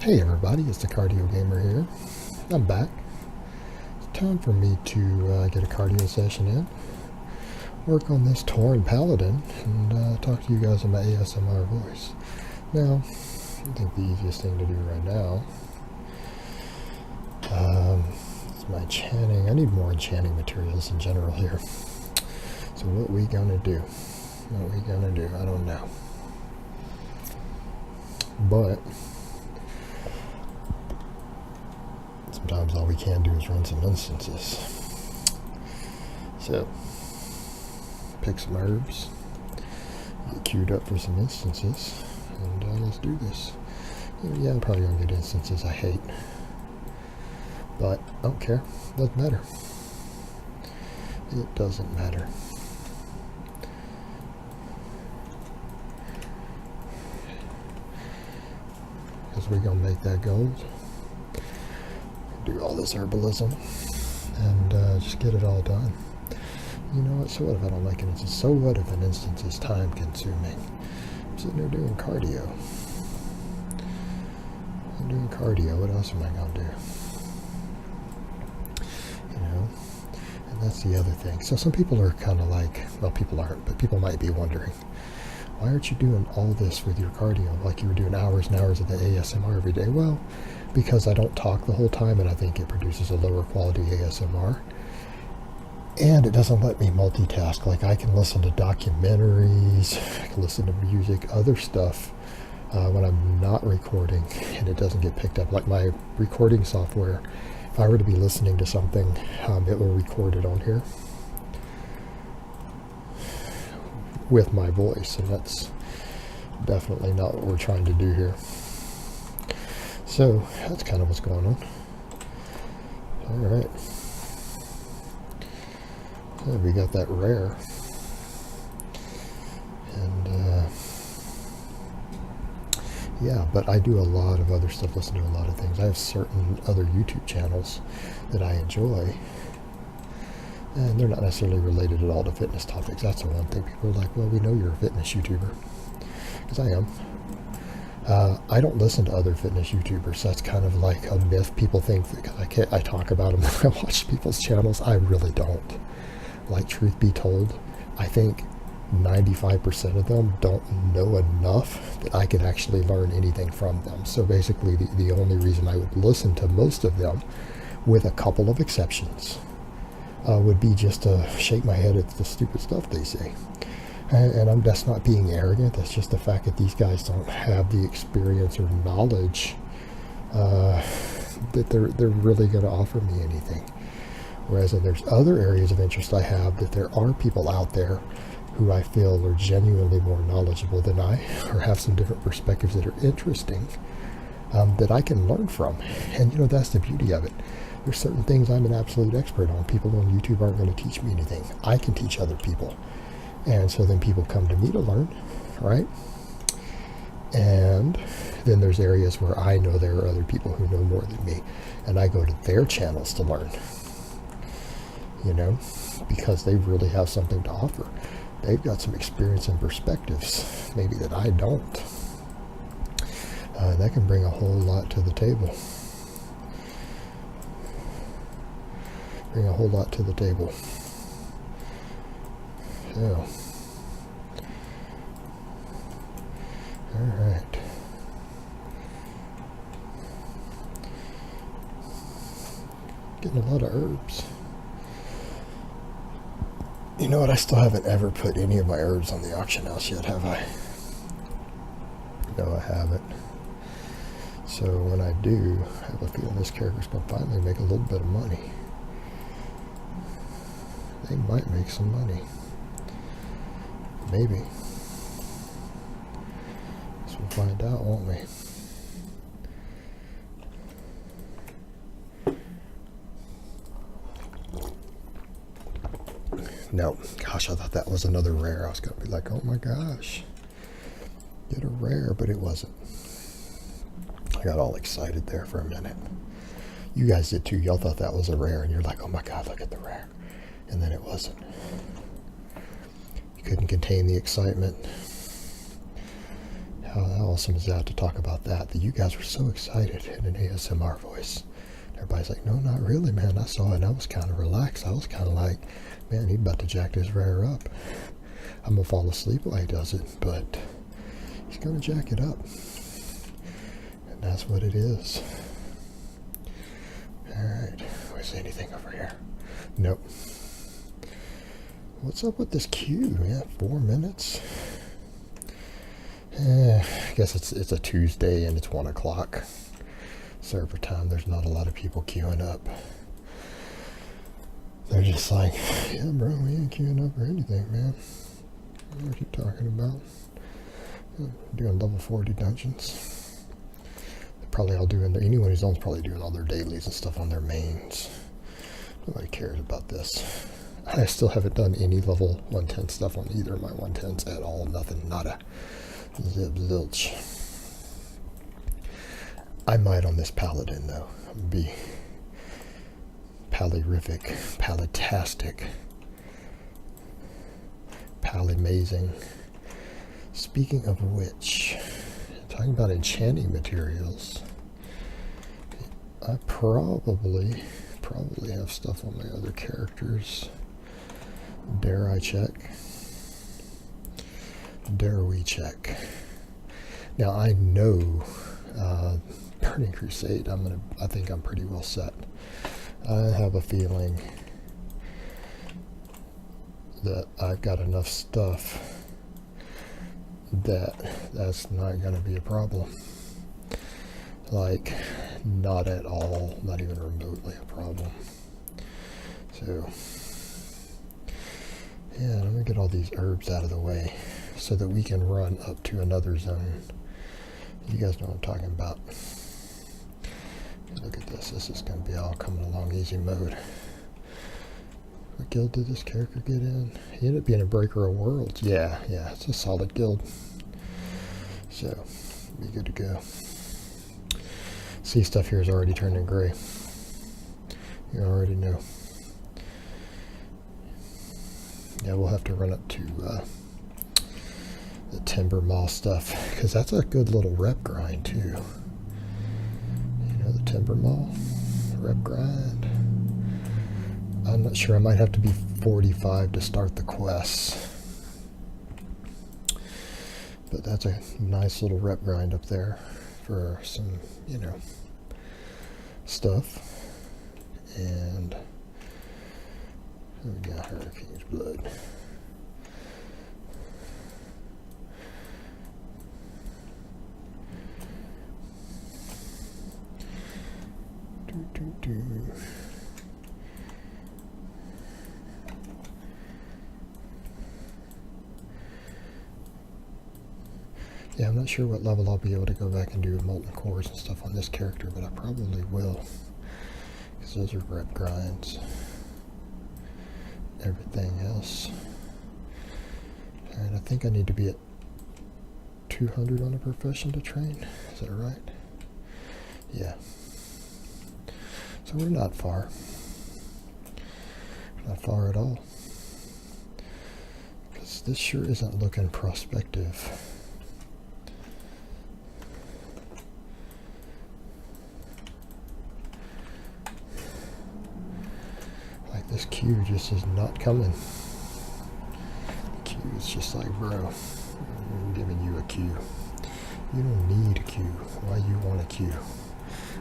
Hey everybody, it's the Cardio Gamer here. I'm back. It's time for me to get a cardio session in, work on this Tauren Paladin, and talk to you guys in my ASMR voice. Now, I think the easiest thing to do right now is my enchanting. I need more enchanting materials in general here. So what we gonna do? What we gonna do? I don't know. But sometimes all we can do is run some instances. So, pick some herbs, get queued up for some instances, and let's do this. Yeah, I'm probably going to get instances I hate, but I don't care. Doesn't matter. It doesn't matter. Because we're going to make that gold. Do all this herbalism and just get it all done. You know what? So what if I don't like an instance? So what if an instance is time consuming? I'm sitting there doing cardio. I'm doing cardio. What else am I going to do? You know? And that's the other thing. So some people are kind of like, well, people aren't, but people might be wondering, why aren't you doing all this with your cardio? Like you were doing hours and hours of the ASMR every day. Well, because I don't talk the whole time, and I think it produces a lower quality ASMR. And it doesn't let me multitask. Like I can listen to documentaries, I can listen to music, other stuff when I'm not recording, and it doesn't get picked up. Like my recording software, if I were to be listening to something, it will record it on here with my voice, and that's definitely not what we're trying to do here. So that's kind of what's going on. All right. So we got that rare, and yeah, but I do a lot of other stuff, listen to a lot of things. I have certain other YouTube channels that I enjoy, and they're not necessarily related at all to fitness topics. That's the one thing. People are like, well, we know you're a fitness YouTuber, because I am. I don't listen to other fitness YouTubers. That's kind of like a myth. People think that I talk about them when I watch people's channels. I really don't. Like, truth be told, I think 95% of them don't know enough that I could actually learn anything from them. So basically, the only reason I would listen to most of them, with a couple of exceptions, would be just to shake my head at the stupid stuff they say. And that's not being arrogant. That's just the fact that these guys don't have the experience or knowledge that they're really going to offer me anything. Whereas there's other areas of interest I have that there are people out there who I feel are genuinely more knowledgeable than I, or have some different perspectives that are interesting, that I can learn from. And you know, that's the beauty of it. There's certain things I'm an absolute expert on. People on YouTube aren't going to teach me anything. I can teach other people. And so then people come to me to learn, right? And then there's areas where I know there are other people who know more than me, and I go to their channels to learn, you know, because they really have something to offer. They've got some experience and perspectives, maybe that I don't. That can bring a whole lot to the table. Bring a whole lot to the table. So, all right. Getting a lot of herbs. You know what? I still haven't ever put any of my herbs on the auction house yet, have I? No, I haven't. So when I do, I have a feeling this character's going to finally make a little bit of money. They might make some money. Maybe. So we'll find out, won't we? No. Gosh, I thought that was another rare. I was going to be like, oh my gosh. Get a rare, but it wasn't. I got all excited there for a minute. You guys did too. Y'all thought that was a rare, and you're like, oh my God, look at the rare. And then it wasn't. You couldn't contain the excitement. How awesome is that to talk about that? That you guys were so excited in an ASMR voice. Everybody's like, no, not really, man. I saw it and I was kind of relaxed. I was kind of like, man, he's about to jack this rare up. I'm going to fall asleep while he does it, but he's going to jack it up. And that's what it is. Alright, where's anything over here? Nope. What's up with this queue? Yeah, 4 minutes. I guess it's a Tuesday and it's 1 o'clock. Server time. There's not a lot of people queuing up. They're just like, yeah, bro, we ain't queuing up for anything, man. What are you talking about? Doing level 40 dungeons. They're probably all doing anyone who's on's probably doing all their dailies and stuff on their mains. Nobody cares about this. I still haven't done any level 110 stuff on either of my 110s at all. Nothing, nada. Zip zilch. I might on this Paladin though. Be pallyrific, palitastic, palamazing. Speaking of which, talking about enchanting materials, I probably have stuff on my other characters. Dare I check? Dare we check? Now I know Burning Crusade, I think I'm pretty well set. I have a feeling that I've got enough stuff that's not going to be a problem. Like, not at all, not even remotely a problem. So, yeah, let me get all these herbs out of the way so that we can run up to another zone. You guys know what I'm talking about. Look at this. This is going to be all coming along easy mode. What guild did this character get in? He ended up being a Breaker of Worlds. Yeah, it's a solid guild. So, be good to go. See, stuff here is already turning gray. You already know. Yeah, we'll have to run up to the Timber Mall stuff, because that's a good little rep grind too. You know, the Timber Mall rep grind. I'm not sure, I might have to be 45 to start the quests. But that's a nice little rep grind up there for some, you know, stuff. And we got Hurricane's Blood. Yeah, I'm not sure what level I'll be able to go back and do molten cores and stuff on this character, but I probably will, because those are rep grinds. Everything else. And I think I need to be at 200 on a profession to train. Is that right? Yeah. So we're not far. Not far at all. Because this sure isn't looking prospective. Like this queue just is not coming. The queue is just like, bro, I'm giving you a queue. You don't need a queue. Why you want a queue?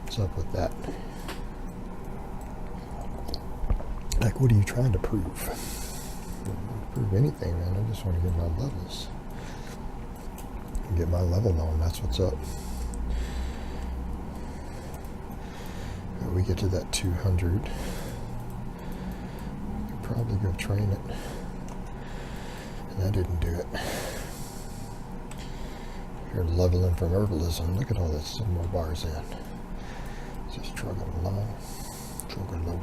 What's up with that? Like, what are you trying to prove? I don't prove anything, man. I just want to get my levels. Get my level on. That's what's up. When we get to that 200, I'll probably go train it. And I didn't do it. You're leveling from Herbalism. Look at all that, some more bars in. Just trucking along. Trucking low.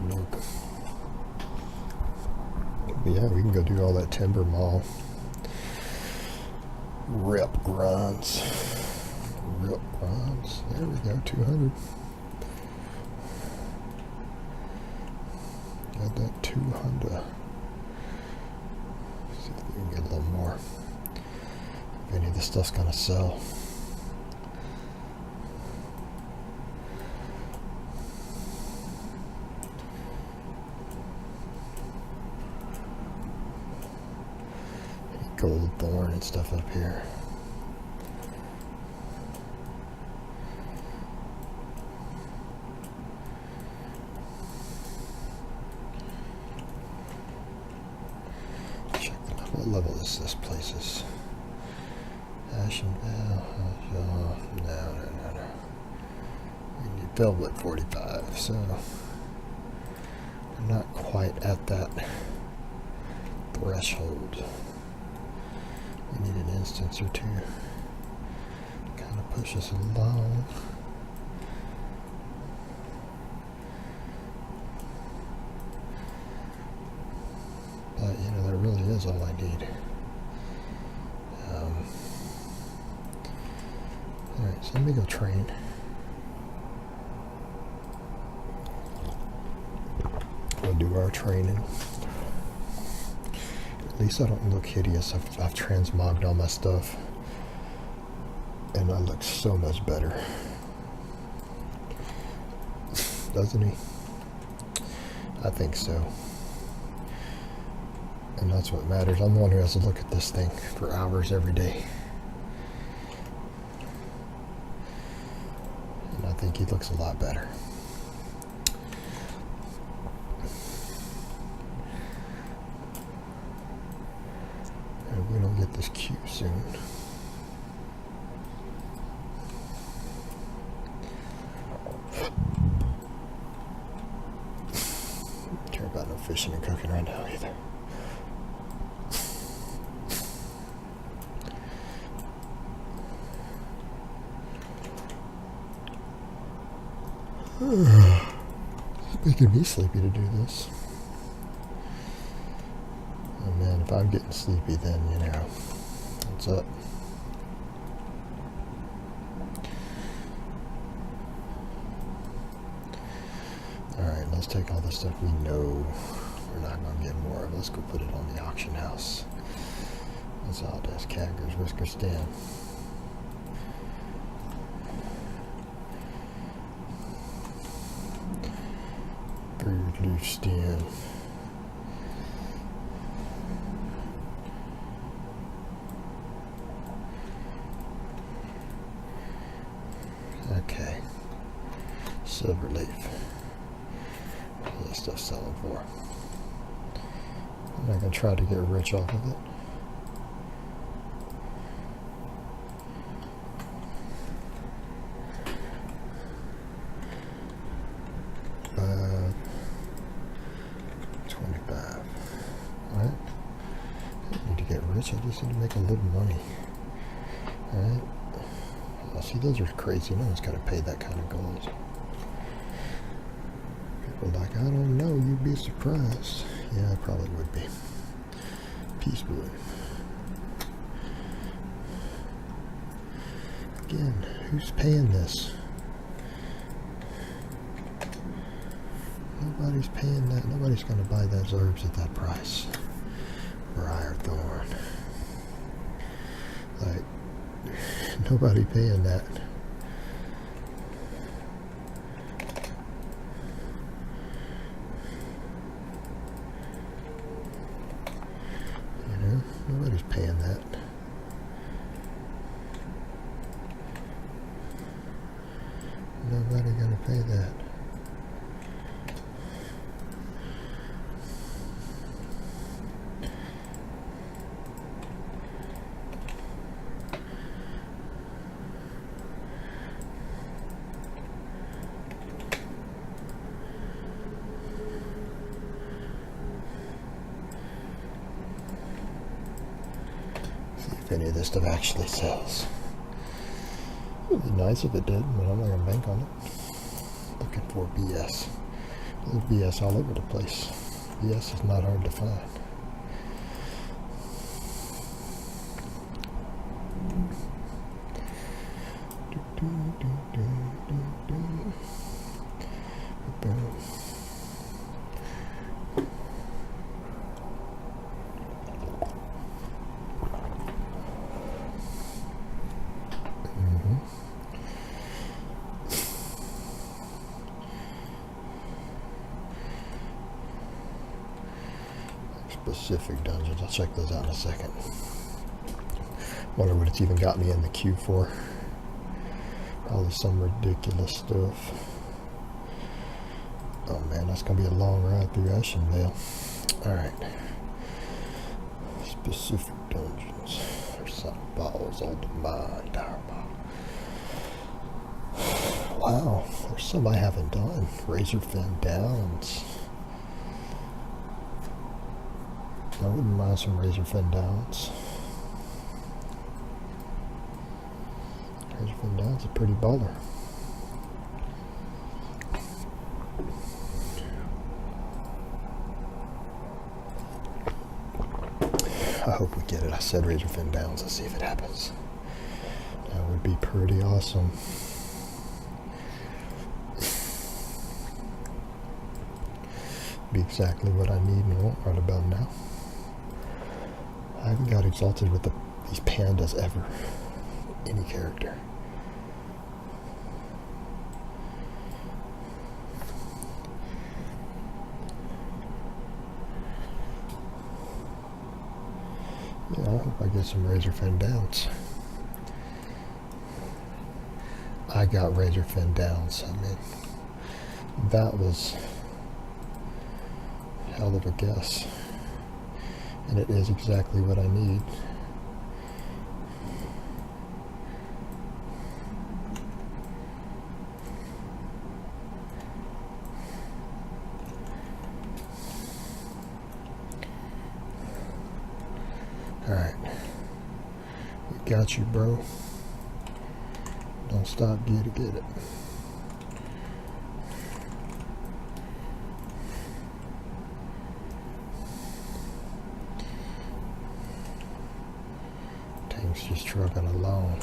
But yeah, we can go do all that Timber Mall. Rep grinds. There we go, 200. Got that 200. See if we can get a little more. If any of this stuff's gonna sell. gold thorn and stuff up here. Check the level. What level is this place? Is Ashen Val? No. We need Velvet 45, so we're not quite at that threshold. We need an instance or two. Kind of push us along. But you know, that really is all I need. Alright, so let me go train. We'll do our training. At least I don't look hideous. I've transmogged all my stuff. And I look so much better. Doesn't he? I think so. And that's what matters. I'm the one who has to look at this thing for hours every day. And I think he looks a lot better. And we don't get this cue soon. Don't care about no fishing and cooking right now either. It's making me sleepy to do this. Oh man, if I'm getting sleepy, then you know what's up. Alright, let's take all the stuff we know we're not going to get more of. Let's go put it on the auction house. That's all this Caggers, Whisker Stem. Loose stem. Okay. Silver leaf. What this stuff selling for? I'm not gonna try to get rich off of it. I just need to make a little money. Alright. Oh, see, those are crazy. No one's going to pay that kind of gold. People are like, I don't know. You'd be surprised. Yeah, I probably would be. Peace wood. Again, who's paying this? Nobody's paying that. Nobody's going to buy those herbs at that price. Briarthorn. Like, nobody paying that. You know, nobody's paying that. Nobody gonna pay that. If any of this stuff actually sells. It would be nice if it did, but I'm not going to bank on it. Looking for BS. There's BS all over the place. BS is not hard to find. Specific dungeons. I'll check those out in a second. Wonder what it's even got me in the queue for. Probably some ridiculous stuff. Oh man, that's gonna be a long ride through Ashenvale. Alright. Specific dungeons. There's some balls on the mind. Wow, there's some I haven't done. Razorfen Downs. I wouldn't mind some Razorfen Downs. Razorfen Downs a pretty baller. I hope we get it. I said Razorfen Downs. Let's see if it happens. That would be pretty awesome. Be exactly what I need and want right about now. I haven't got exalted with these pandas ever. Any character. Yeah, I hope I get some Razorfen Downs. I got Razorfen Downs. I mean, that was hell of a guess. And it is exactly what I need. Alright. We got you, bro. Don't stop, get it. Tank's just trucking along.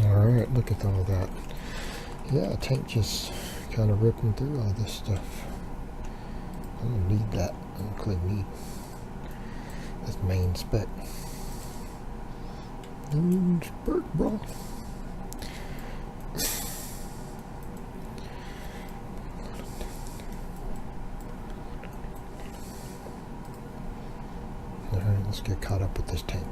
Alright, look at all that. Yeah, tank just kind of ripping through all this stuff. I'm going to need that. I'm going to click need. That's main spec. Spurt, bro. Alright, let's get caught up with this tank.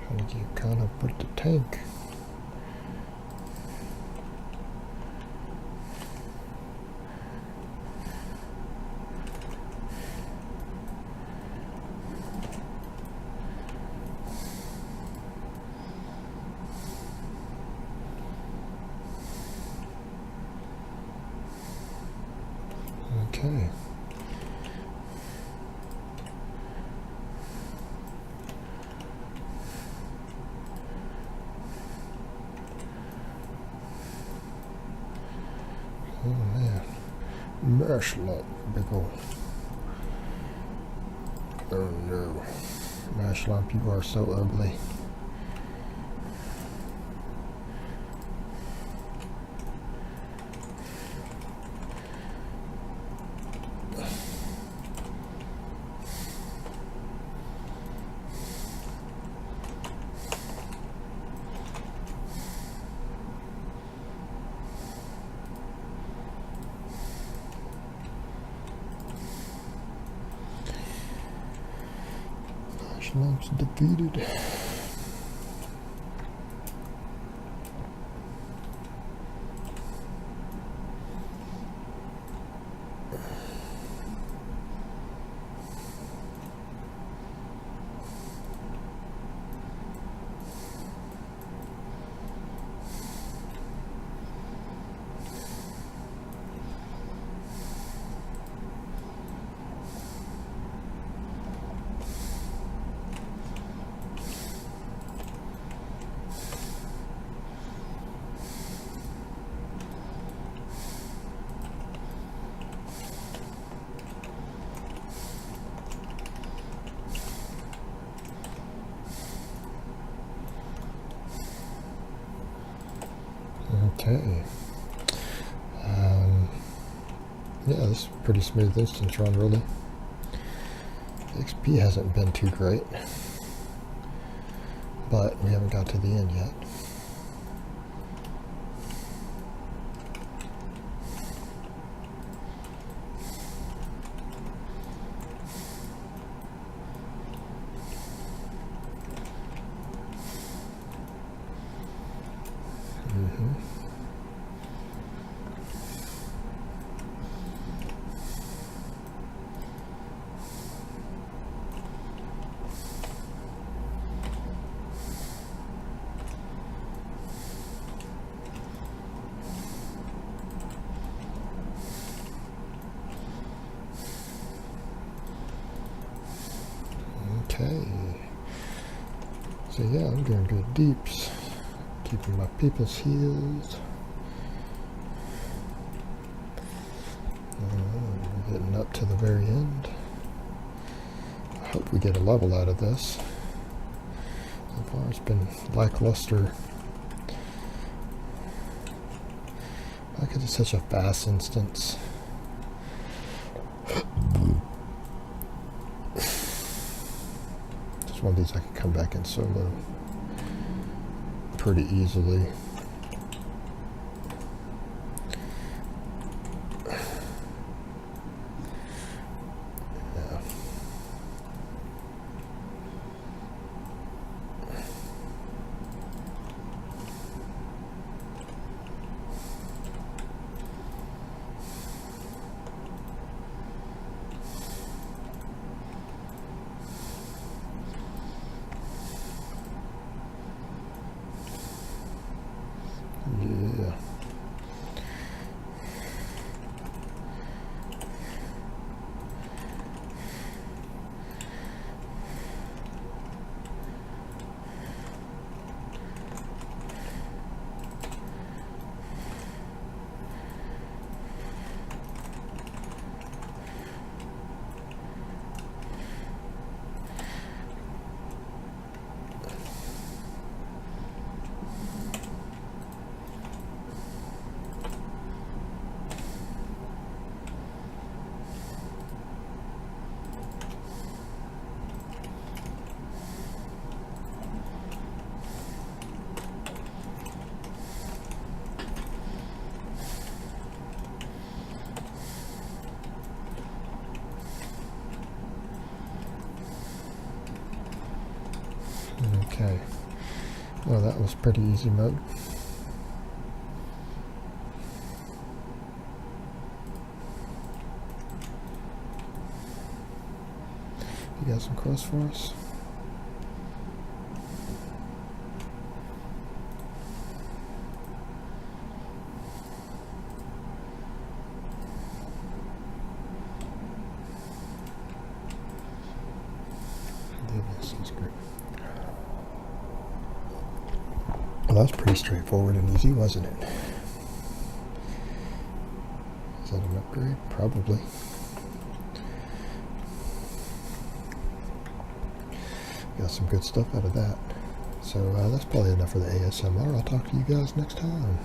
Trying to get caught up with the tank. Okay. Oh man. Marshland, big ol'. Oh no. Marshland, you are so ugly. Marshland's defeated. Okay. Yeah, this is a pretty smooth instance run, really. XP hasn't been too great, but we haven't got to the end yet. Okay. So yeah, I'm doing good deeps. Keeping my people's healed. We're getting up to the very end. I hope we get a level out of this. So far it's been lackluster. Why is it such a fast instance? Just one of these I can come back in solo pretty easily. Yeah. Okay. Well, that was pretty easy mode. You got some quests for us? goodness, he's great. Well, that was pretty straightforward and easy, wasn't it? Is that an upgrade? Probably. Got some good stuff out of that. So that's probably enough for the ASMR. I'll talk to you guys next time.